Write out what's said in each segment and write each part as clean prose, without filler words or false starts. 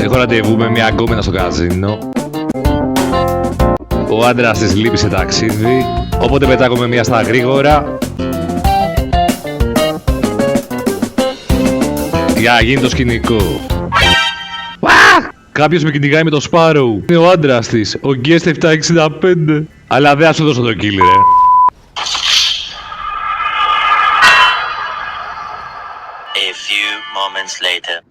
Έχω ραντεβού με μια γκόμενα στο καζίνο. Ο άντρας της λείπει σε ταξίδι, οπότε πετάγομαι μια στα γρήγορα για να γίνει το σκηνικό. Κάποιος με κυνηγάει με το Sparrow. Είναι ο άντρας της, ο Guest 765. Αλλά δεν θα σου δώσω το kill, ρε.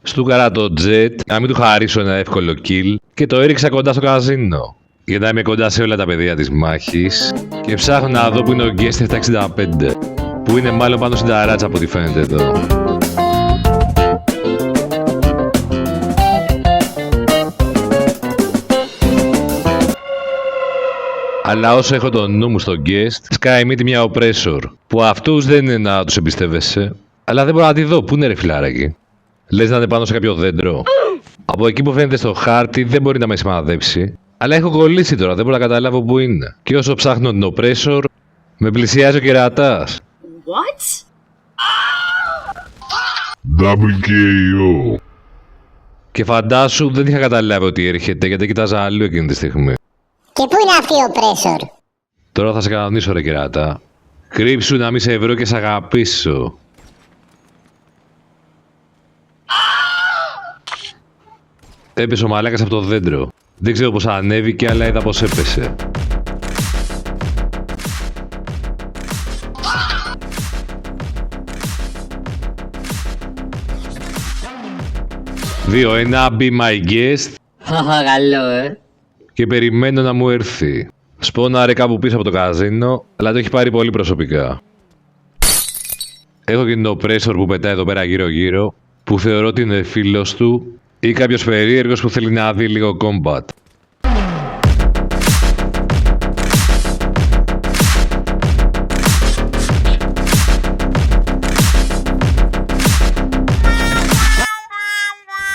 Στούκαρα το Jet, να μην του χαρίσω ένα εύκολο kill και το έριξα κοντά στο καζίνο. Για να είμαι κοντά σε όλα τα πεδία της μάχης και ψάχνω να δω που είναι ο Guest 765, που είναι μάλλον πάνω στην ταράτσα από ό,τι φαίνεται εδώ. Αλλά όσο έχω το νου μου στο Guest, σκάει μύτη μια Oppressor, που αυτούς δεν είναι να τους εμπιστεύεσαι. Αλλά δεν μπορώ να τη δω, πού είναι ρε φιλάρακι. Λες να είναι πάνω σε κάποιο δέντρο. Από εκεί που φαίνεται στο χάρτη δεν μπορεί να με σημαδέψει. Αλλά έχω κολλήσει τώρα, δεν μπορώ να καταλάβω πού είναι. Και όσο ψάχνω την Oppressor, με πλησιάζει ο κερατάς. What? Double KO. Και φαντάσου δεν είχα καταλάβει ότι έρχεται γιατί κοιτάζα αλλού εκείνη τη στιγμή. Και πού είναι αυτή η Oppressor? Τώρα θα σε κανονίσω ρε κερατά. Κρύψου να μη σε βρω και σε αγαπήσω. Έπεσε ο μαλάκας από το δέντρο. Δεν ξέρω πως ανέβηκε, αλλά είδα πως έπεσε. Δύο, ένα, be my guest. Καλό, Και περιμένω να μου έρθει. Σπώναρε κάπου πίσω από το καζίνο, αλλά το έχει πάρει πολύ προσωπικά. Έχω και την Oppressor που πετάει εδώ πέρα γύρω-γύρω, που θεωρώ ότι είναι φίλος του ή κάποιος περίεργος που θέλει να δει λίγο combat.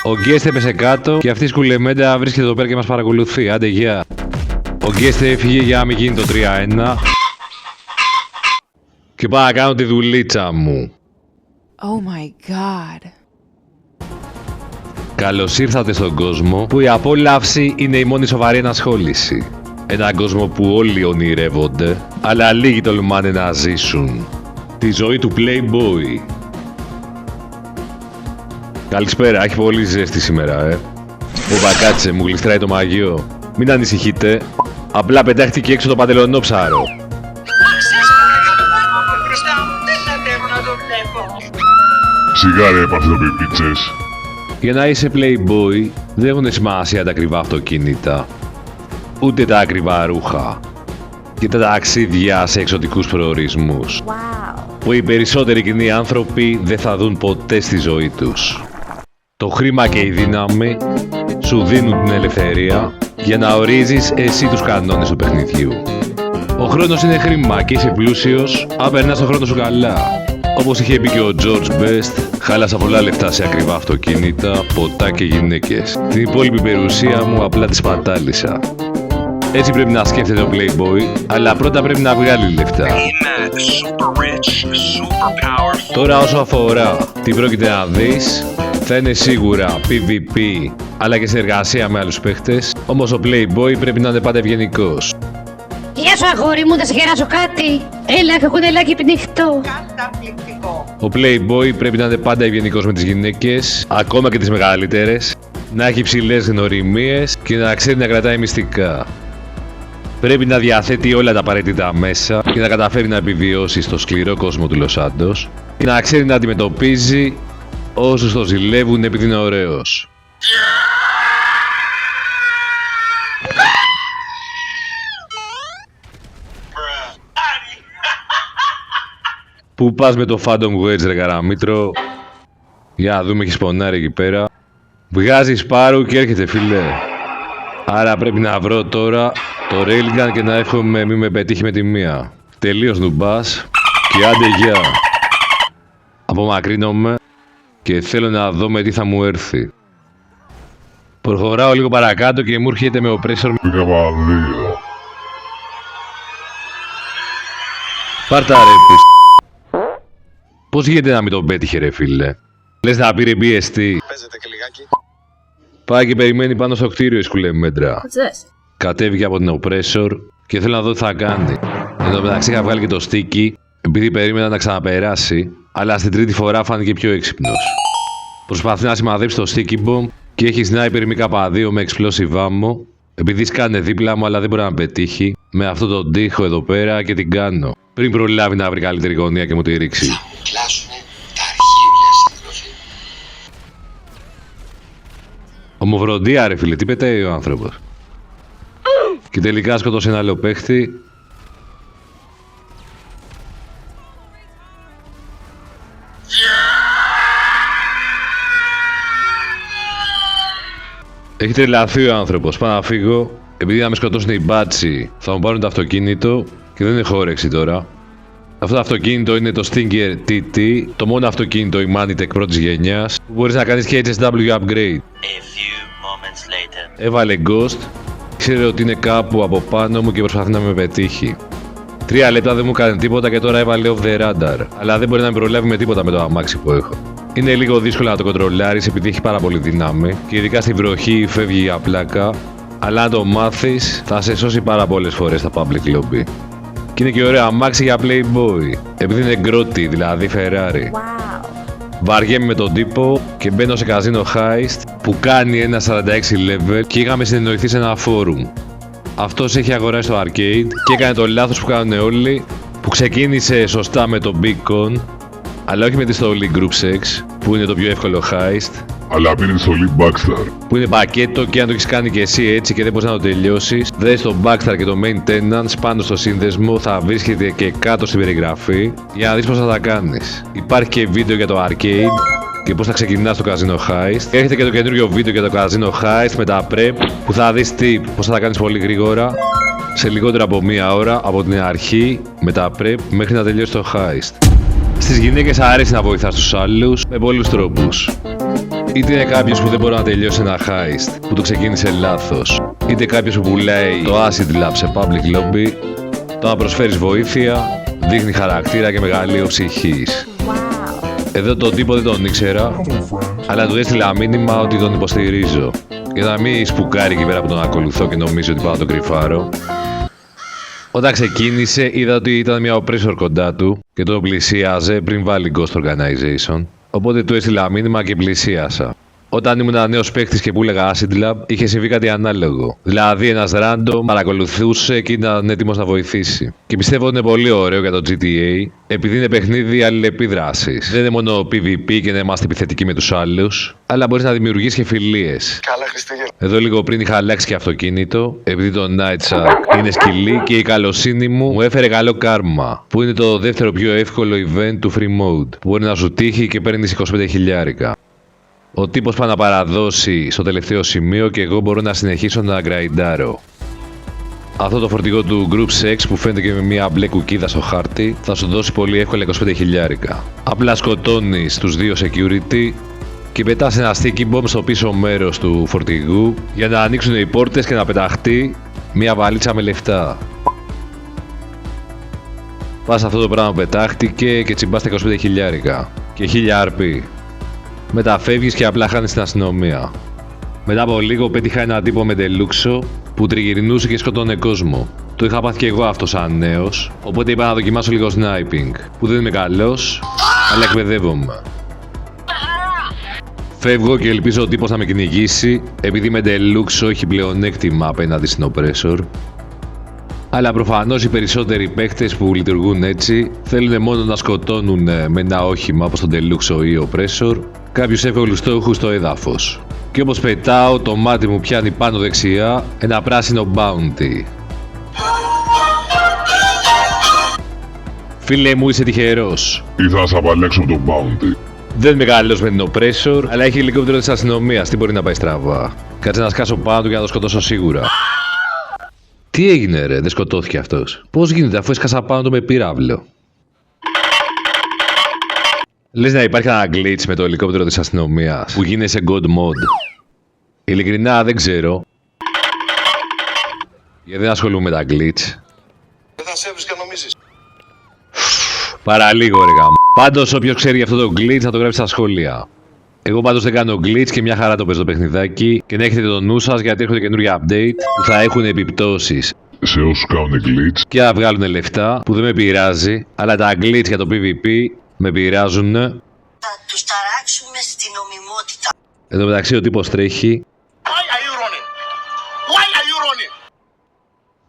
Ο Guest έπεσε κάτω και αυτή η σκουλεμέντα βρίσκεται εδώ πέρα και μας παρακολουθεί. Άντε γεια. Ο Guest έφυγε για να μην γίνει το 3-1. Και πάω να κάνω τη δουλίτσα μου. Oh my god. Καλώς ήρθατε στον κόσμο που η απόλαυση είναι η μόνη σοβαρή ενασχόληση. Έναν κόσμο που όλοι ονειρεύονται, αλλά λίγοι τολμάνε να ζήσουν. Τη ζωή του Playboy. Καλησπέρα, έχει πολύ ζέστη σήμερα, Όπα κάτσε, μου γλιστράει το μαγείο. Μην ανησυχείτε, απλά πετάχτηκε έξω το παντελονόψαρο. Σιγά ρε παθλοπιπίτσες. Για να είσαι Playboy, δεν έχουν σημασία τα ακριβά αυτοκίνητα, ούτε τα ακριβά ρούχα και τα ταξίδια σε εξωτικούς προορισμούς, που οι περισσότεροι κοινοί άνθρωποι δεν θα δουν ποτέ στη ζωή τους. Το χρήμα και η δύναμη σου δίνουν την ελευθερία για να ορίζεις εσύ τους κανόνες του παιχνιδιού. Ο χρόνος είναι χρήμα και είσαι πλούσιος αν περνάς τον χρόνο σου καλά. Όπως είχε πει και ο George Best, χάλασα πολλά λεφτά σε ακριβά αυτοκίνητα, ποτά και γυναίκες. Την υπόλοιπη περιουσία μου απλά τη σπατάλησα. Έτσι πρέπει να σκέφτεται ο Playboy, αλλά πρώτα πρέπει να βγάλει λεφτά. Τώρα όσο αφορά τι πρόκειται να δεις, θα είναι σίγουρα PvP, αλλά και συνεργασία με άλλους παίχτες, όμως ο Playboy πρέπει να είναι πάντα ευγενικός. Γεια σου αγόρι μου, θα σε χεράσω κάτι. Έλα, κουνελάκι πνιχτό. Καταπληκτικό. Ο Playboy πρέπει να είναι πάντα ευγενικός με τις γυναίκες, ακόμα και τις μεγαλύτερες, να έχει ψηλές γνωριμίες και να ξέρει να κρατάει μυστικά. Πρέπει να διαθέτει όλα τα απαραίτητα μέσα και να καταφέρει να επιβιώσει στο σκληρό κόσμο του Λος Άντος και να ξέρει να αντιμετωπίζει όσους το ζηλεύουν επειδή είναι ωραίος. Πού πας με το Phantom Wedge ρε καραμήτρο? Για να δούμε, έχει σπονάρει εκεί πέρα. Βγάζει Sparrow και έρχεται φίλε. Άρα πρέπει να βρω τώρα το Railgun και να εύχομαι μη με πετύχει με τη μία. Τελείως νουμπάς και άντε γεια. Απομακρύνομαι και θέλω να δω με τι θα μου έρθει. Προχωράω λίγο παρακάτω και μου έρχεται με Oppressor. Καβαλίο. Πάρτα ρε πις. Πώς γίνεται να μην τον πέτυχε ρε φίλε? Λες να πήρε BST. Παίζετε και λιγάκι. Πάει και περιμένει πάνω στο κτίριο η σκουλεμέντρα. What's this? Κατέβηκε από την Oppressor και θέλω να δω τι θα κάνει. Εν τω μεταξύ είχα βγάλει και το sticky, επειδή περίμενα να ξαναπεράσει, αλλά στην τρίτη φορά φάνηκε πιο έξυπνος. Προσπαθεί να σημαδέψει το sticky bomb και έχει sniper MK2 με explosive ammo. Επειδή σκάνε δίπλα μου, αλλά δεν μπορεί να πετύχει, με αυτό τον τοίχο εδώ πέρα και την κάνω. Πριν προλάβει να βρει καλύτερη γωνία και μου τη ρίξει. Θα μου κλάσουνε τα αρχίδια στην τροφή. Ομοφροντία ρε φίλε, τι πετάει ο άνθρωπος. Και τελικά σκότωσε ένα άλλο παίχτη. Έχει τρελαθεί ο άνθρωπος, πάω να φύγω. Επειδή να με σκοτώσουν οι μπάτσι, θα μου πάρουν το αυτοκίνητο και δεν έχω όρεξη τώρα. Αυτό το αυτοκίνητο είναι το Stinger TT, το μόνο αυτοκίνητο η Manitech πρώτης γενιάς που μπορείς να κάνεις και HSW upgrade. A few moments later. Έβαλε Ghost, ξέρει ότι είναι κάπου από πάνω μου και προσπαθεί να με πετύχει. 3 λεπτά δεν μου έκανε τίποτα και τώρα έβαλε off the radar, αλλά δεν μπορεί να με προλάβει με τίποτα με το αμάξι που έχω. Είναι λίγο δύσκολο να το κοντρολάρεις επειδή έχει πάρα πολύ δύναμη και ειδικά στη βροχή φεύγει για πλάκα, αλλά αν το μάθεις θα σε σώσει πάρα πολλές φορές στα public lobby. Και είναι και ωραίο αμάξι για Playboy, επειδή είναι γκρότη, δηλαδή Ferrari. Wow. Βαριέμαι με τον τύπο και μπαίνω σε καζίνο heist που κάνει ένα 46 level και είχαμε συνεννοηθεί σε ένα forum. Αυτός έχει αγοράσει το arcade και έκανε το λάθος που κάνουν όλοι, που ξεκίνησε σωστά με το Beacon, αλλά όχι με τη στολή Group 6, που είναι το πιο εύκολο heist, Αλλά πήρε στολή Backstar. που είναι πακέτο και αν το έχεις κάνει και εσύ έτσι και δεν μπορείς να το τελειώσεις, δες το Backstar και το Maintenance πάνω στο σύνδεσμο, θα βρίσκεται και κάτω στην περιγραφή για να δεις πώς θα τα κάνεις. Υπάρχει και βίντεο για το arcade και πώς θα ξεκινάς το Casino Heist. Έχετε και το καινούριο βίντεο για το Casino Heist με τα prep που θα δεις πώς θα τα κάνεις πολύ γρήγορα σε λιγότερο από μία ώρα από την αρχή με τα prep μέχρι να τελειώσει το Heist. Στις γυναίκες αρέσει να βοηθάς τους άλλους με πολλούς τρόπους. Είτε είναι κάποιος που δεν μπορεί να τελειώσει ένα heist που το ξεκίνησε λάθος, είτε κάποιος που πουλάει το acid lab σε public lobby, το να προσφέρεις βοήθεια δείχνει χαρακτήρα και μεγαλείο ψυχής. Wow. Εδώ τον τύπο δεν τον ήξερα, αλλά του έστειλα μήνυμα ότι τον υποστηρίζω. Για να μην σπουκάρει εκεί πέρα που τον ακολουθώ και νομίζω ότι πάω να τον κρυφάρω. Όταν ξεκίνησε είδα ότι ήταν μια oppressor κοντά του και τον πλησίαζε πριν βάλει Ghost Organization. Οπότε του έστειλα μήνυμα και πλησίασα. Όταν ήμουν ένα νέος παίκτης και που έλεγα Acid Lab, είχε συμβεί κάτι ανάλογο. Δηλαδή ένας random παρακολουθούσε και ήταν έτοιμος να βοηθήσει. Και πιστεύω ότι είναι πολύ ωραίο για το GTA, επειδή είναι παιχνίδι αλληλεπίδρασης. Δεν είναι μόνο PvP και να είμαστε επιθετικοί με τους άλλους, αλλά μπορείς να δημιουργείς και φιλίες. Καλά Χριστούγεννα. Εδώ λίγο πριν είχα αλλάξει και αυτοκίνητο, επειδή το Night Shark είναι σκυλί και η καλοσύνη μου έφερε καλό κάρμα, που είναι το δεύτερο πιο εύκολο event του Free Mode, που μπορεί να σου τύχει και παίρνεις 25 χιλιάρικα. Ο τύπος πάει να παραδώσει στο τελευταίο σημείο και εγώ μπορώ να συνεχίσω να γκραϊντάρω. Αυτό το φορτηγό του Group 6 που φαίνεται και με μια μπλε κουκίδα στο χάρτη θα σου δώσει πολύ εύκολα 25 χιλιάρικα. Απλά σκοτώνεις τους δύο security και πετάς ένα sticky bomb στο πίσω μέρος του φορτηγού για να ανοίξουν οι πόρτες και να πεταχτεί μια βαλίτσα με λεφτά. Πας αυτό το πράγμα πετάχτηκε και τσιμπάς τα 25 χιλιάρικα και 1000 RP. Μετά φεύγεις και απλά χάνεις την αστυνομία. Μετά από λίγο πέτυχα έναν τύπο με τελούξο που τριγυρνούσε και σκοτώνε κόσμο. Το είχα πάθει και εγώ αυτό σαν νέος, οπότε είπα να δοκιμάσω λίγο sniping, που δεν είμαι καλός, αλλά εκπαιδεύομαι. Φεύγω και ελπίζω ο τύπος να με κυνηγήσει, επειδή με τελούξο έχει πλεονέκτημα απέναντι στην Oppressor. Αλλά προφανώς οι περισσότεροι παίχτες που λειτουργούν έτσι θέλουν μόνο να σκοτώνουν με ένα όχημα όπως τον Deluxo ή ο Oppressor κάποιους εύκολους στόχους στο έδαφος. Και όπως πετάω, το μάτι μου πιάνει πάνω δεξιά ένα πράσινο bounty. Φίλε μου, είσαι τυχερός. Ήθελα να σ' απαλλάξω από τον Bounty. Δεν είμαι καλός με την Oppressor, αλλά έχει ελικόπτερο της αστυνομίας. Τι μπορεί να πάει στραβά? Κάτσε να σκάσω πάνω του για να το σκοτώσω σίγουρα. Τι έγινε ρε, δεν σκοτώθηκε αυτός? Πώς γίνεται αφού έσκασα πάνω του με πύραυλο? Λες να υπάρχει ένα glitch με το ελικόπτερο της αστυνομίας που γίνεται σε God mode? Ειλικρινά δεν ξέρω, γιατί δεν ασχολούμαι με τα glitch. Δεν θα σε έβρισκα νομίζεις. Παραλίγο ρε γάμο. Πάντως όποιος ξέρει αυτό το glitch να το γράψει στα σχόλια. Εγώ πάντως δεν κάνω glitch και μια χαρά το παίζω το παιχνιδάκι και να έχετε το νου σας γιατί έρχονται καινούργια update που θα έχουν επιπτώσεις Σε όσους κάνουν glitch, και να βγάλουν λεφτά που δεν με πειράζει, αλλά τα glitch για το PvP με πειράζουν. Θα τους ταράξουμε στην νομιμότητα. Εν τω μεταξύ ο τύπος τρέχει. Why are you running? Why are you running?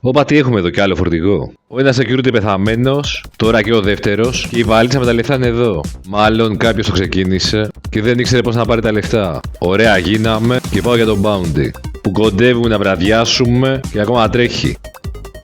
Όπα, τι έχουμε εδώ κι άλλο φορτηγό. Ο ένας security πεθαμένος, τώρα και ο δεύτερος, και η βαλίτσα με τα λεφτά είναι εδώ. Μάλλον κάποιος το ξεκίνησε και δεν ήξερε πώς να πάρει τα λεφτά. Ωραία, γίναμε και πάω για τον bounty. Που κοντεύουμε να βραδιάσουμε και ακόμα τρέχει.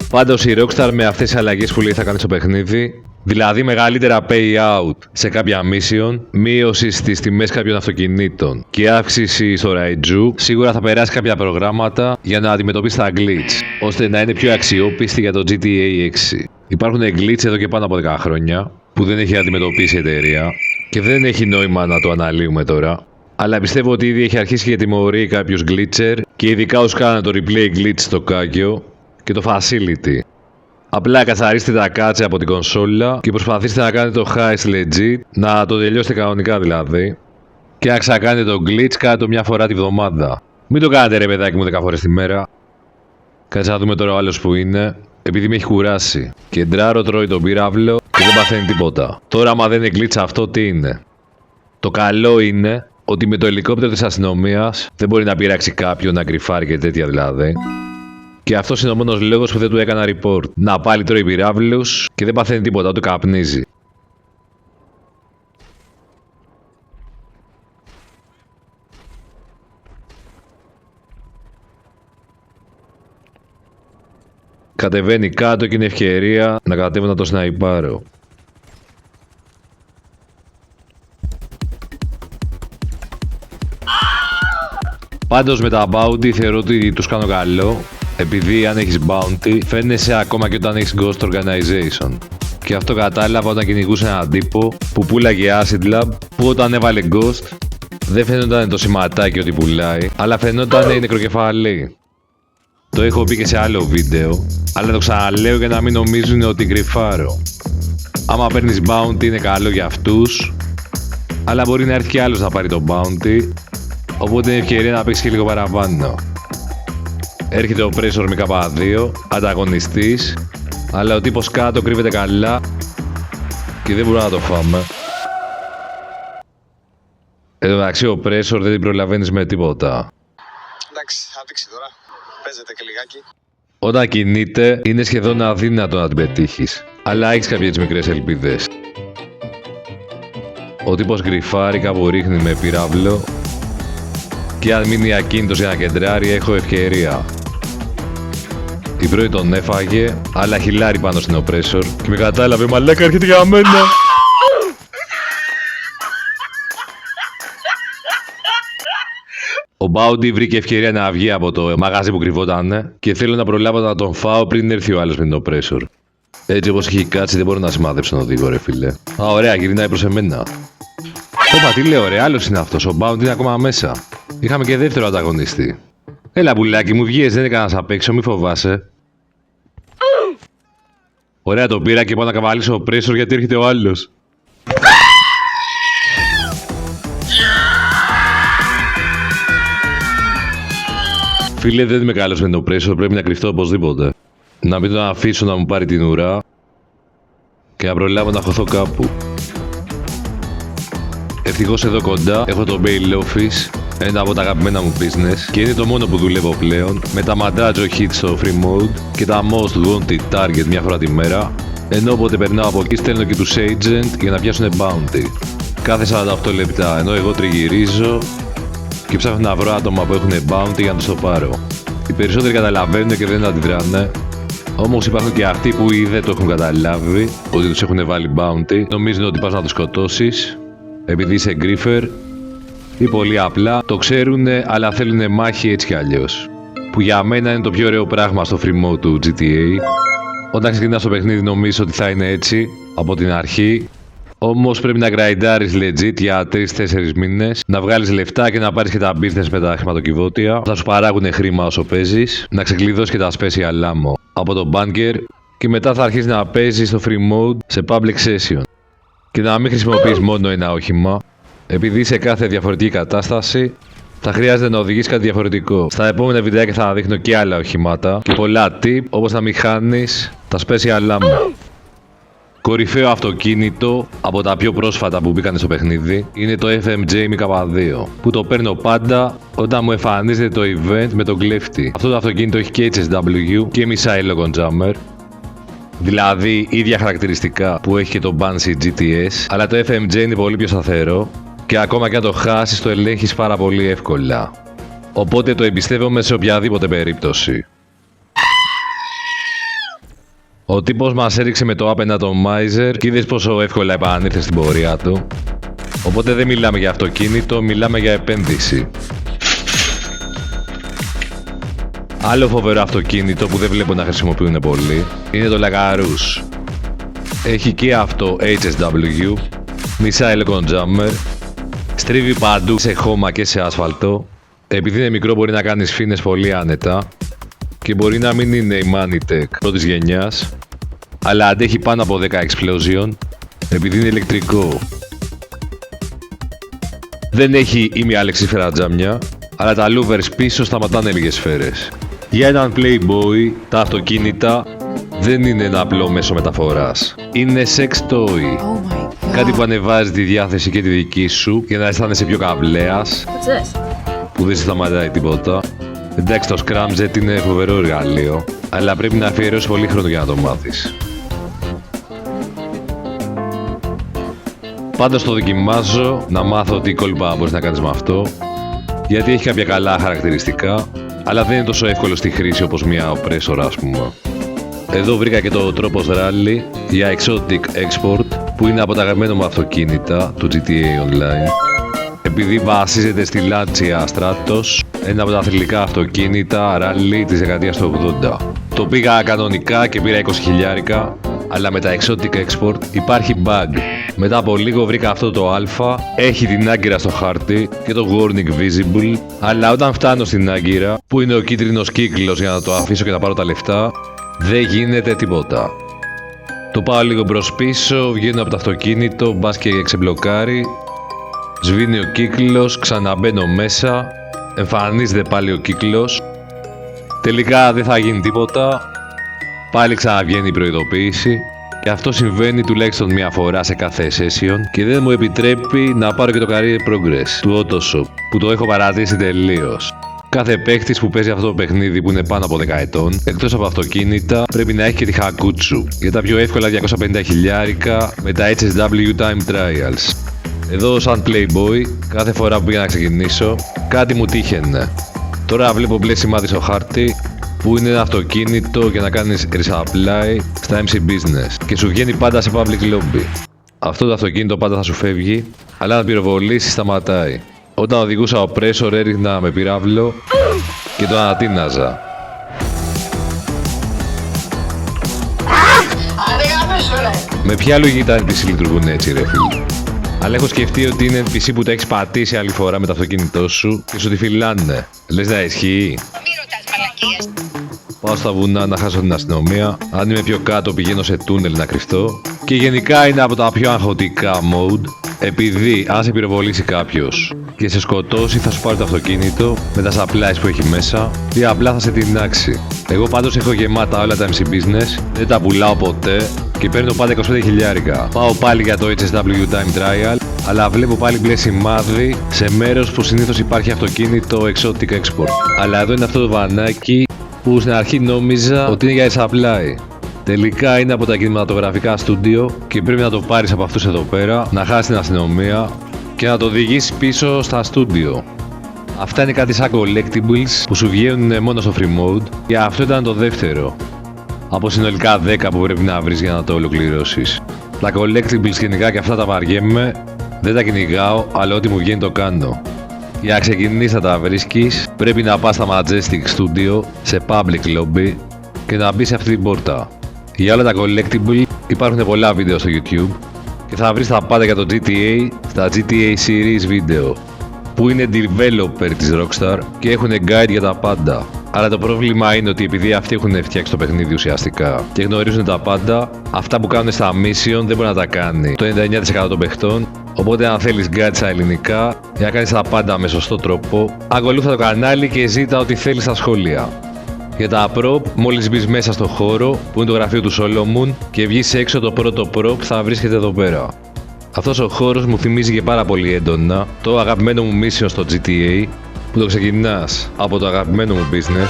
Πάντως η Rockstar με αυτές τις αλλαγές που λέει θα κάνει στο παιχνίδι, δηλαδή μεγαλύτερα payout σε κάποια mission, μείωση στις τιμές κάποιων αυτοκινήτων και αύξηση στο Raiju, σίγουρα θα περάσει κάποια προγράμματα για να αντιμετωπίσει τα glitch, ώστε να είναι πιο αξιόπιστη για το GTA 6. Υπάρχουν glitch εδώ και πάνω από 10 χρόνια που δεν έχει αντιμετωπίσει η εταιρεία και δεν έχει νόημα να το αναλύουμε τώρα. Αλλά πιστεύω ότι ήδη έχει αρχίσει και τιμωρεί κάποιους glitcher και ειδικά όσους κάνανε το replay glitch στο Kagyo και το facility. Απλά καθαρίστε τα κάτσε από την κονσόλα και προσπαθήστε να κάνετε το heist legit, να το τελειώσετε κανονικά δηλαδή. Και να ξανακάνετε το glitch κάτω μια φορά τη βδομάδα. Μην το κάνετε ρε παιδάκι μου 10 φορές τη μέρα. Κάτσε να δούμε τώρα ο άλλος που είναι, επειδή με έχει κουράσει. Και ντράρο τρώει τον πύραυλο και δεν παθαίνει τίποτα. Τώρα άμα δεν είναι glitch αυτό τι είναι? Το καλό είναι ότι με το ελικόπτερο της αστυνομίας δεν μπορεί να πειράξει κάποιον να κρυφάρει και τέτοια δηλαδή. Και αυτός είναι ο μόνος λόγος που δεν του έκανα report. Να πάλι τρώει πυράβλους και δεν παθαίνει τίποτα, ούτε καπνίζει. Κατεβαίνει κάτω και είναι ευκαιρία να κατέβω να το σναϊπάρω. Πάντως με τα bounty θεωρώ ότι τους κάνω καλό, επειδή αν έχεις bounty φαίνεσαι ακόμα και όταν έχεις ghost organization. Και αυτό κατάλαβα όταν κυνηγούσα έναν τύπο που πουλάγε acid lab, που όταν έβαλε ghost δεν φαίνονταν το σηματάκι ότι πουλάει, αλλά φαινόταν νεκροκεφαλή. Το έχω πει και σε άλλο βίντεο, αλλά το ξαναλέω για να μην νομίζουν ότι κρυφάρω. Άμα παίρνεις bounty είναι καλό για αυτούς, αλλά μπορεί να έρθει κι άλλος να πάρει το bounty, οπότε είναι ευκαιρία να παίξεις και λίγο παραπάνω. Έρχεται ο Pressure με K2, ανταγωνιστής, αλλά ο τύπος κάτω κρύβεται καλά και δεν μπορούμε να το φάμε. Εν τω μεταξύ ο Pressure δεν την προλαβαίνεις με τίποτα. Εντάξει, θα δείξει τώρα. Παίζεται και λιγάκι. Όταν κινείται είναι σχεδόν αδύνατο να την πετύχεις, αλλά έχεις κάποιες μικρές ελπίδες. Ο τύπος γκριφάρει, κάπου ρίχνει με πυράβλο και αν μείνει ακίνητος για να κεντράρει έχω ευκαιρία. Η πρώτη τον έφαγε, αλλά χιλάρει πάνω στην Oppressor και με κατάλαβε, μαλάκα έρχεται για μένα. Ο Bounty βρήκε ευκαιρία να βγει από το μαγαζί που κρυβότανε και θέλω να προλάβω να τον φάω πριν έρθει ο άλλος με την Oppressor. Έτσι όπως έχει κάτσει δεν μπορώ να σημάδεψω τον οδηγό ρε φίλε. Α, ωραία, γυρνάει προς εμένα. Όπα, τι λέω ρε, άλλος είναι αυτός, ο Bounty είναι ακόμα μέσα. Είχαμε και δεύτερο ανταγωνιστή. Έλα πουλάκι μου, βγες, δεν έκανας απ' έξω, μη φοβάσαι. Ωραία, το πήρα και πάω να καβαλήσω Oppressor γιατί έρχεται ο άλλος. Φίλε, δεν είμαι καλός με το Oppressor, πρέπει να κρυφτώ οπωσδήποτε. Να μην τον αφήσω να μου πάρει την ουρά και να προλάβω να χωθώ κάπου. Ευτυχώς εδώ κοντά έχω το Bail Office, ένα από τα αγαπημένα μου business και είναι το μόνο που δουλεύω πλέον με τα Mandaggio Hits στο Free Mode και τα Most Wanted Target μια φορά τη μέρα, ενώ όποτε περνάω από εκεί στέλνω και τους Agent για να πιάσουν Bounty. Κάθε 48 λεπτά, ενώ εγώ τριγυρίζω και ψάχνω να βρω άτομα που έχουν Bounty για να τους το πάρω. Οι περισσότεροι καταλαβαίνουν και δεν αντιδράνε, όμως υπάρχουν και αυτοί που ήδη δεν το έχουν καταλάβει ότι τους έχουν βάλει Bounty, νομίζουν ότι πας να τους σκοτώσεις επειδή είσαι griefer ή πολύ απλά το ξέρουνε αλλά θέλουνε μάχη έτσι κι αλλιώς. Που για μένα είναι το πιο ωραίο πράγμα στο free mode του GTA. Όταν ξεκινάς το παιχνίδι νομίζεις ότι θα είναι έτσι από την αρχή, όμως πρέπει να γκραϊντάρεις legit για 3-4 μήνες, να βγάλεις λεφτά και να πάρεις και τα business με τα χρηματοκιβώτια, θα σου παράγουνε χρήμα όσο παίζεις, να ξεκλειδώσεις και τα special ammo από το bunker και μετά θα αρχίσεις να παίζεις στο free mode σε public session. Και να μην χρησιμοποιείς μόνο ένα όχημα, επειδή σε κάθε διαφορετική κατάσταση θα χρειάζεται να οδηγείς κάτι διαφορετικό. Στα επόμενα βιντεάκια θα δείχνω και άλλα οχημάτα και πολλά tip, όπως να μην χάνεις τα special άμμο. Κορυφαίο αυτοκίνητο από τα πιο πρόσφατα που μπήκαν στο παιχνίδι είναι το FMJ MK2, που το παίρνω πάντα όταν μου εμφανίζεται το event με τον κλέφτη. Αυτό το αυτοκίνητο έχει και HSW και missile lock jammer, δηλαδή ίδια χαρακτηριστικά που έχει και το Banshee GTS, αλλά το FMJ είναι πολύ πιο σταθερό και ακόμα και αν το χάσεις το ελέγχεις πάρα πολύ εύκολα. Οπότε το εμπιστεύομαι σε οποιαδήποτε περίπτωση. Ο τύπος μας έριξε με το Up and Atomizer και είδες πόσο εύκολα επανήλθε στην πορεία του. Οπότε δεν μιλάμε για αυτοκίνητο, μιλάμε για επένδυση. Άλλο φοβερό αυτοκίνητο που δεν βλέπω να χρησιμοποιούν πολύ είναι το Lagarus. Έχει και αυτό HSW, missile lock jammer, στρίβει παντού σε χώμα και σε άσφαλτο. Επειδή είναι μικρό μπορεί να κάνει φίνες πολύ άνετα και μπορεί να μην είναι η Manitech πρώτης γενιάς, αλλά αντέχει πάνω από 10 explosion επειδή είναι ηλεκτρικό. Δεν έχει ημιαλεξίφαιρα τζάμια, αλλά τα louvers πίσω σταματάνε λίγες σφαίρες. Για έναν playboy τα αυτοκίνητα δεν είναι ένα απλό μέσο μεταφοράς. Είναι sex toy. Oh my god. Κάτι που ανεβάζει τη διάθεση και τη δική σου για να αισθάνεσαι πιο καβλέας, που δεν σε σταματάει τίποτα. Εντάξει, το Scramjet είναι φοβερό εργαλείο, αλλά πρέπει να αφιερώσεις πολύ χρόνο για να το μάθεις. Πάντως το δοκιμάζω να μάθω τι κόλπα μπορείς να κάνεις με αυτό, γιατί έχει κάποια καλά χαρακτηριστικά, αλλά δεν είναι τόσο εύκολο στη χρήση όπως μια oppressor, ας πούμε. Εδώ βρήκα και το τρόπος rally για exotic export, που είναι από τα αγαπημένα μου αυτοκίνητα του GTA Online, επειδή βασίζεται στη Lancia Stratos, ένα από τα θρυλικά αυτοκίνητα rally της δεκαετίας του 80. Το πήγα κανονικά και πήρα 20 χιλιάρικα, αλλά με τα exotic export υπάρχει bug. Μετά από λίγο βρήκα αυτό το α, έχει την άγκυρα στο χάρτη και το warning visible, αλλά όταν φτάνω στην άγκυρα, που είναι ο κίτρινος κύκλος για να το αφήσω και να πάρω τα λεφτά, δεν γίνεται τίποτα. Το πάω λίγο μπρος πίσω, βγαίνω από το αυτοκίνητο, μπας και ξεμπλοκάρει, σβήνει ο κύκλος, ξαναμπαίνω μέσα, εμφανίζεται πάλι ο κύκλος, τελικά δεν θα γίνει τίποτα, πάλι ξαναβγαίνει η προειδοποίηση και αυτό συμβαίνει τουλάχιστον μία φορά σε κάθε session και δεν μου επιτρέπει να πάρω και το career progress του Autoshop, που το έχω παρατήσει τελείως. Κάθε παίχτης που παίζει αυτό το παιχνίδι που είναι πάνω από 10 ετών, εκτός από αυτοκίνητα, πρέπει να έχει και τη Hakutsu για τα πιο εύκολα 250 χιλιάρικα με τα HSW Time Trials. Εδώ σαν playboy, κάθε φορά που πήγα να ξεκινήσω, κάτι μου τύχαινε. Τώρα βλέπω μπλε σημάδι στο χάρτη, που είναι ένα αυτοκίνητο για να κάνεις resupply στα MC Business και σου βγαίνει πάντα σε public lobby. Αυτό το αυτοκίνητο πάντα θα σου φεύγει, αλλά αν πυροβολήσει σταματάει. Όταν οδηγούσα ο Oppressor έριχνα με πυράβλο και το ανατείναζα. Με ποια λογική τα NPC λειτουργούν έτσι ρε φίλοι? Αλλά έχω σκεφτεί ότι είναι NPC που τα έχεις πατήσει άλλη φορά με το αυτοκίνητό σου και σου τη φυλάνε. Λες να ισχύει? Πάω στα βουνά να χάσω την αστυνομία. Αν είμαι πιο κάτω πηγαίνω σε τούνελ να κρυφτώ. Και γενικά είναι από τα πιο αγχωτικά mode, επειδή αν σε πυροβολήσει κάποιος και σε σκοτώσει θα σου πάρει το αυτοκίνητο με τα supplies που έχει μέσα ή απλά θα σε τεινάξει. Εγώ πάντως έχω γεμάτα όλα τα MC Business, δεν τα πουλάω ποτέ και παίρνω πάντα 25 χιλιάρικα. Πάω πάλι για το HSW Time Trial, αλλά βλέπω πάλι μπλε σημάδι σε μέρος που συνήθως υπάρχει αυτοκίνητο Exotic Export. Αλλά εδώ είναι αυτό το βανάκι που στην αρχή νόμιζα ότι είναι για supply. Τελικά είναι από τα κινηματογραφικά στούντιο και πρέπει να το πάρεις από αυτούς εδώ πέρα, να χάσεις την αστυνομία και να το οδηγήσεις πίσω στα στούντιο. Αυτά είναι κάτι σαν collectibles που σου βγαίνουν μόνο στο free mode και αυτό ήταν το δεύτερο από συνολικά 10 που πρέπει να βρεις για να το ολοκληρώσεις. Τα collectibles γενικά και αυτά τα βαριέμαι, δεν τα κυνηγάω, αλλά ό,τι μου βγαίνει το κάνω. Για να ξεκινήσεις να τα βρίσκεις, πρέπει να πας στα Majestic Studio σε public lobby και να μπεις σε αυτή την πόρτα. Για όλα τα collectible υπάρχουν πολλά βίντεο στο YouTube και θα βρεις τα πάντα για το GTA στα GTA Series Video, που είναι developer της Rockstar και έχουν guide για τα πάντα. Αλλά το πρόβλημα είναι ότι επειδή αυτοί έχουν φτιάξει το παιχνίδι ουσιαστικά και γνωρίζουν τα πάντα, αυτά που κάνουν στα mission δεν μπορεί να τα κάνει το 99% των παιχτών Οπότε αν θέλεις γκάτσα ελληνικά για να κάνεις τα πάντα με σωστό τρόπο, ακολούθα το κανάλι και ζήτα ό,τι θέλεις στα σχόλια. Για τα prop, μόλις μπεις μέσα στο χώρο που είναι το γραφείο του Solomon και βγεις έξω, το πρώτο prop θα βρίσκεται εδώ πέρα. Αυτός ο χώρος μου θυμίζει και πάρα πολύ έντονα το αγαπημένο μου mission στο GTA, που το ξεκινάς από το αγαπημένο μου business,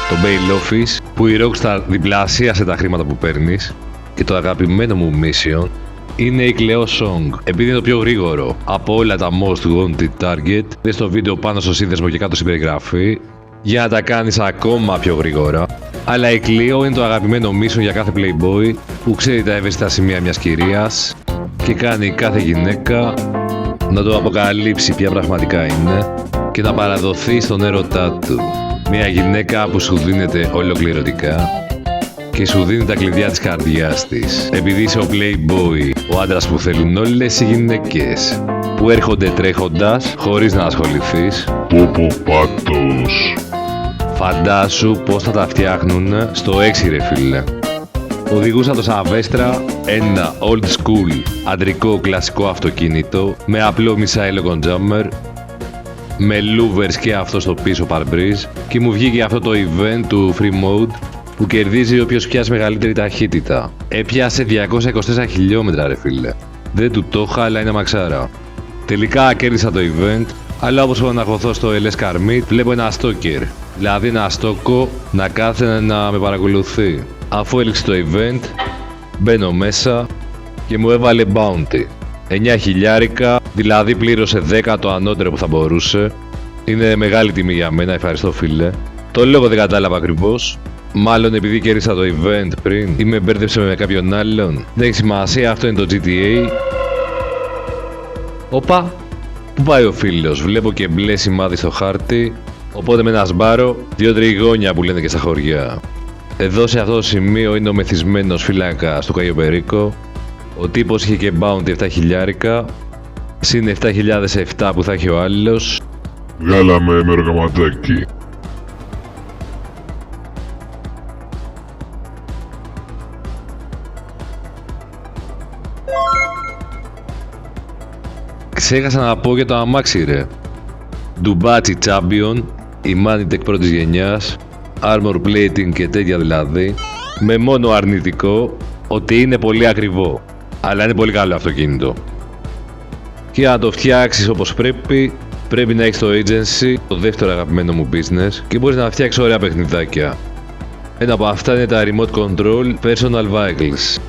το Bail Office, που η Rockstar διπλασίασε τα χρήματα που παίρνεις, και το αγαπημένο μου mission είναι η Cleo Song, επειδή είναι το πιο γρήγορο από όλα τα Most Wanted Target. Δες το βίντεο πάνω στο σύνδεσμο και κάτω στην περιγραφή για να τα κάνεις ακόμα πιο γρήγορα. Αλλά η Cleo είναι το αγαπημένο mission για κάθε playboy που ξέρει τα ευαίσθητα σημεία μιας κυρίας και κάνει κάθε γυναίκα να το αποκαλύψει ποια πραγματικά είναι και να παραδοθεί στον έρωτά του. Μια γυναίκα που σου δίνεται ολοκληρωτικά και σου δίνει τα κλειδιά της καρδιάς της. Επειδή είσαι ο playboy, ο άντρας που θέλουν όλες οι γυναίκες, που έρχονται τρέχοντας χωρίς να ασχοληθείς. Πόπο πάτος. Φαντάσου πως θα τα φτιάχνουν στο 6 ρε φίλε. Οδηγούσα το Σαβέστρα, ένα old school αντρικό κλασικό αυτοκίνητο με απλό μισάιλο jammer, με louvers και αυτό στο πίσω parbriz, και μου βγήκε αυτό το event του free mode που κερδίζει όποιος πιάσει μεγαλύτερη ταχύτητα. Έπιασε 224 χιλιόμετρα ρε φίλε. Δεν του το είχα, αλλά είναι μαξάρα. Τελικά κέρδισα το event, αλλά όπως έχω να αγωθώ στο LS Carmit, βλέπω ένα stalker, δηλαδή ένα στόκο να κάθεται να με παρακολουθεί. Αφού έληξε το event, μπαίνω μέσα και μου έβαλε bounty. 9 χιλιάρικα, δηλαδή πλήρωσε 10 το ανώτερο που θα μπορούσε. Είναι μεγάλη τιμή για μένα, ευχαριστώ φίλε. Το λόγο δεν κατάλαβα ακριβώς. Μάλλον επειδή κέρδισα το event πριν ή με μπέρδεψε με κάποιον άλλον. Δεν έχει σημασία, αυτό είναι το GTA. Όπα, πού πάει ο φίλος? Βλέπω και μπλε σημάδι στο χάρτη. Οπότε με ένα σμπάρο, 2 τριγώνια που λένε και στα χωριά. Εδώ σε αυτό το σημείο είναι ο μεθυσμένος φύλακας του Καϊο Περίκο. Ο τύπος είχε και bounty 7 χιλιάρικα, συν 7.007 που θα έχει ο άλλος. Γάλα με μεροκαματάκι. Ξέχασα να πω για το αμάξι ρε. Ducati Champion, η Manitech πρώτης γενιάς, armor plating και τέτοια δηλαδή, με μόνο αρνητικό ότι είναι πολύ ακριβό, αλλά είναι πολύ καλό αυτοκίνητο. Και για να το φτιάξεις όπως πρέπει να έχεις το agency, το δεύτερο αγαπημένο μου business, και μπορείς να φτιάξεις ωραία παιχνιδάκια. Ένα από αυτά είναι τα remote control personal vehicles.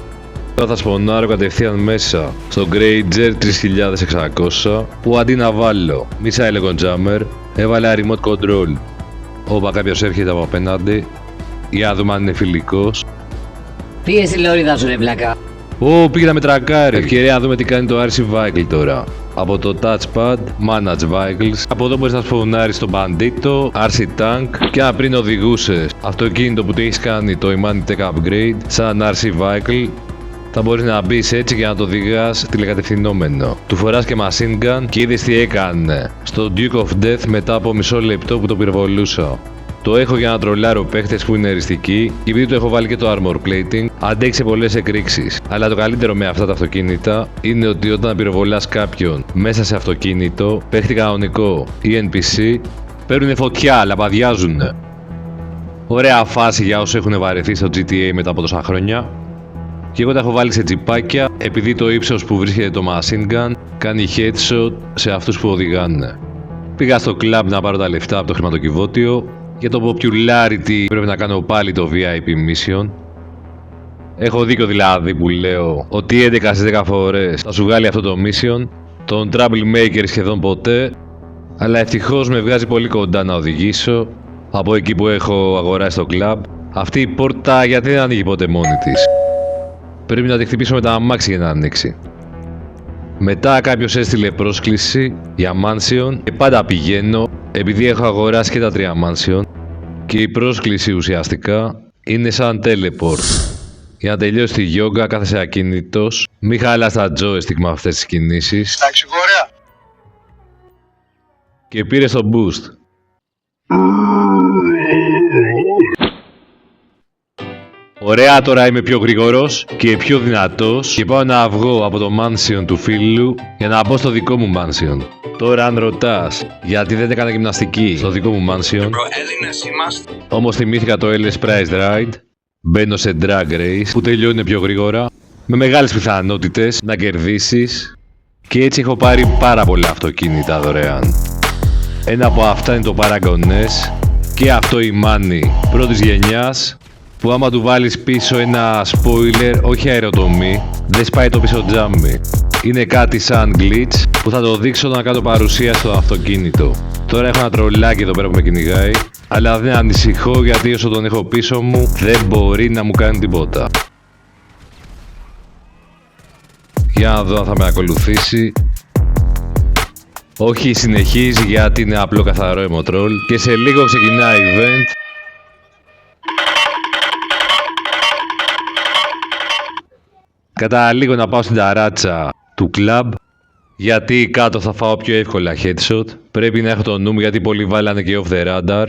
Θα σπονάρω κατευθείαν μέσα στο Granger 3600, που αντί να βάλω missile jammer έβαλα remote control. Όπα, κάποιος έρχεται από απέναντι, για να δούμε αν είναι φιλικός. Πήγε στη λωρίδα σου ρε βλάκα. Πήγε να με τρακάρει. Ευκαιρία να δούμε τι κάνει το RC Vehicle τώρα. Από το touchpad, manage vehicles. Από εδώ μπορείς να σφουνάρεις τον Bandito, RC Tank, και αν πριν οδηγούσες αυτοκίνητο που το έχεις κάνει το Manitech upgrade σαν RC Vehicle, θα μπορείς να μπεις έτσι και να το οδηγάς τηλεκατευθυνόμενο. Του φοράς και machine gun και είδες τι έκανε στο Duke of Death μετά από μισό λεπτό που το πυροβολούσα. Το έχω για να τρολάρω παίχτες που είναι εριστικοί, και επειδή το έχω βάλει και το armor plating, αντέξει πολλές εκρήξεις. Αλλά το καλύτερο με αυτά τα αυτοκίνητα είναι ότι όταν πυροβολάς κάποιον μέσα σε αυτοκίνητο, παίχτη κανονικό ή NPC, παίρνουνε φωτιά, λαμπαδιάζουνε. Ωραία φάση για όσους έχουν βαρεθεί στο GTA μετά από τόσα χρόνια. Και εγώ τα έχω βάλει σε τζιπάκια, επειδή το ύψος που βρίσκεται το machine gun κάνει headshot σε αυτούς που οδηγάνε. Πήγα στο club να πάρω τα λεφτά από το χρηματοκιβώτιο. Για το popularity πρέπει να κάνω πάλι το VIP mission. Έχω δίκιο δηλαδή που λέω ότι 11 στις 10 φορές θα σου βγάλει αυτό το mission. Τον troublemaker σχεδόν ποτέ. Αλλά ευτυχώς με βγάζει πολύ κοντά να οδηγήσω από εκεί που έχω αγοράσει το club. Αυτή η πόρτα γιατί δεν ανοίγει ποτέ μόνη της? Πρέπει να τη χτυπήσω με τα αμάξι για να ανοίξει. Μετά κάποιος έστειλε πρόσκληση για mansion και πάντα πηγαίνω επειδή έχω αγοράσει και τα 3 mansion, και η πρόσκληση ουσιαστικά είναι σαν teleport. Για να τελειώσει τη γιόγκα κάθεσαι ακίνητος, μη χαλάς τα joystick με αυτές τις κινήσεις. Εντάξει, γόρια. Και πήρε το boost. Ωραία, τώρα είμαι πιο γρήγορος και πιο δυνατός και πάω να βγω από το mansion του φίλου για να μπω στο δικό μου mansion. Τώρα αν ρωτάς γιατί δεν έκανα γυμναστική στο δικό μου mansion, Έλληνες είμαστε. όμως θυμήθηκα το LS Price Ride, μπαίνω σε drag race που τελειώνει πιο γρήγορα, με μεγάλες πιθανότητες να κερδίσεις και έτσι έχω πάρει πάρα πολλά αυτοκίνητα δωρεάν. Ένα από αυτά είναι το Paragon S και αυτό η Money πρώτης γενιάς, που άμα του βάλεις πίσω ένα spoiler, όχι αεροτομή, δεν σπάει το πίσω τζάμι. Είναι κάτι σαν glitch που θα το δείξω να κάνω παρουσία στο αυτοκίνητο. Τώρα έχω ένα τρολάκι εδώ πέρα που με κυνηγάει, αλλά δεν ανησυχώ γιατί όσο τον έχω πίσω μου δεν μπορεί να μου κάνει τίποτα. Για να δω αν θα με ακολουθήσει. Όχι, συνεχίζει γιατί είναι απλό καθαρό αιμοτρόλ και σε λίγο ξεκινάει event. Καταλήγω να πάω στην ταράτσα του κλαμπ γιατί κάτω θα φάω πιο εύκολα headshot. Πρέπει να έχω το νου μου γιατί πολλοί βάλανε και off the radar.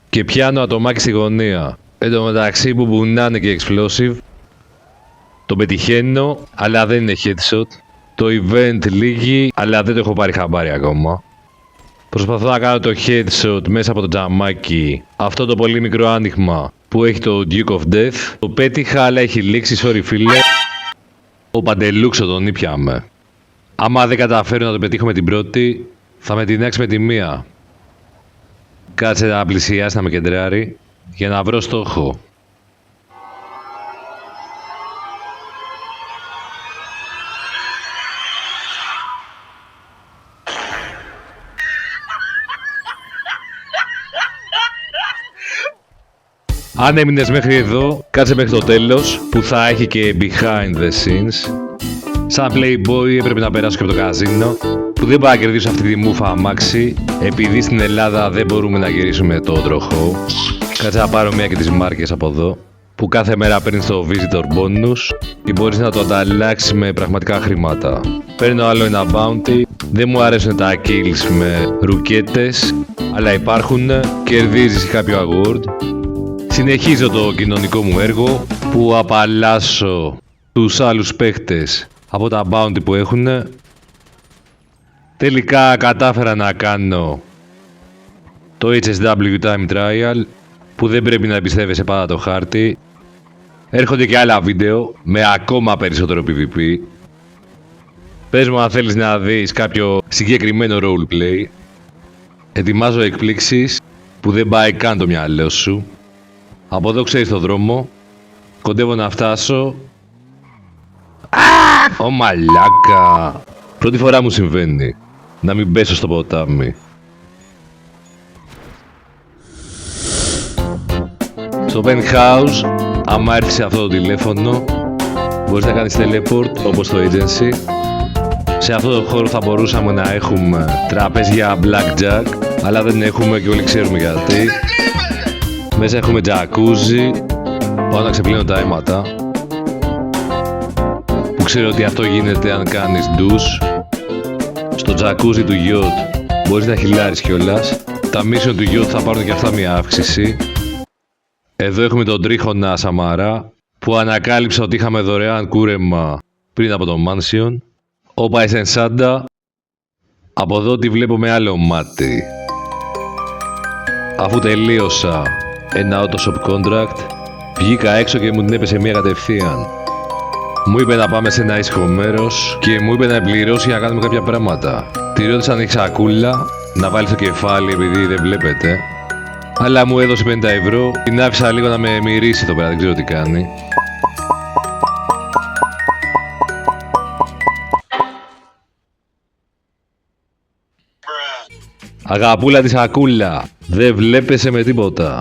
Και πιάνω ατομάκι στη γωνία. Εν τω μεταξύ που μπουνάνε και explosive. Το πετυχαίνω αλλά δεν είναι headshot. Το event λύγει αλλά δεν το έχω πάρει χαμπάρι ακόμα. Προσπαθώ να κάνω το headshot μέσα από το τζαμάκι. Αυτό το πολύ μικρό άνοιγμα που έχει το Duke of Death. Το πέτυχα αλλά έχει λήξει, sorry φίλε. Ο Παντελούξο τον ήπιαμε. Άμα δεν καταφέρω να το πετύχω με την πρώτη, θα με την έξω με τη μία. Κάτσε να πλησιάσει να με κεντράρει για να βρω στόχο. Αν έμεινες μέχρι εδώ, κάτσε μέχρι το τέλος που θα έχει και behind the scenes. Σαν playboy έπρεπε να περάσω και από το καζίνο που δεν πάω να κερδίσω αυτή τη μούφα αμάξι επειδή στην Ελλάδα δεν μπορούμε να γυρίσουμε το τροχό. Κάτσε να πάρω μία και τις μάρκες από εδώ που κάθε μέρα παίρνεις το visitor bonus και μπορείς να το ανταλλάξεις με πραγματικά χρήματα. Παίρνω άλλο ένα bounty, δεν μου αρέσουν τα kills με ρουκέτες αλλά υπάρχουν, κερδίζεις κάποιο award. Συνεχίζω το κοινωνικό μου έργο που απαλλάσσω τους άλλους παίχτες από τα bounty που έχουν. Τελικά κατάφερα να κάνω το HSW Time Trial που δεν πρέπει να εμπιστεύεσαι πάντα το χάρτη. Έρχονται και άλλα βίντεο με ακόμα περισσότερο PvP. Πες μου αν θέλεις να δεις κάποιο συγκεκριμένο roleplay. Ετοιμάζω εκπλήξεις που δεν πάει καν το μυαλό σου. Από εδώ ξέρεις το δρόμο. Κοντεύω να φτάσω. Ω μαλάκα. Πρώτη φορά μου συμβαίνει να μην πέσω στο ποτάμι. Στο penthouse, άμα έρθεις σε αυτό το τηλέφωνο, μπορείς να κάνεις teleport όπως το agency. Σε αυτό το χώρο θα μπορούσαμε να έχουμε τραπέζια blackjack, αλλά δεν έχουμε και όλοι ξέρουμε γιατί. Μέσα έχουμε τζακούζι, πάω να ξεπλύνω τα αίματα. Που ξέρω ότι αυτό γίνεται αν κάνεις ντους. Στο τζακούζι του yacht μπορείς να χιλάρεις κιόλας. Τα mission του yacht θα πάρουν και αυτά μια αύξηση. Εδώ έχουμε τον τρίχωνα Σαμαρά που ανακάλυψα ότι είχαμε δωρεάν κούρεμα πριν από το mansion. Όπα Εσενσάντα, από εδώ τη βλέπω με άλλο μάτι. Αφού τελείωσα ένα auto shop contract, βγήκα έξω και μου την έπεσε μία κατευθείαν. Μου είπε να πάμε σε ένα ήσυχο μέρος και μου είπε να πληρώσει για να κάνουμε κάποια πράγματα. Τη ρώτησα αν έχει σακούλα, να βάλει στο κεφάλι επειδή δεν βλέπετε. Αλλά μου έδωσε 50 ευρώ, την άφησα λίγο να με μυρίσει εδώ πέρα, δεν ξέρω τι κάνει. Αγαπούλα τη σακούλα, δεν βλέπεσαι με τίποτα.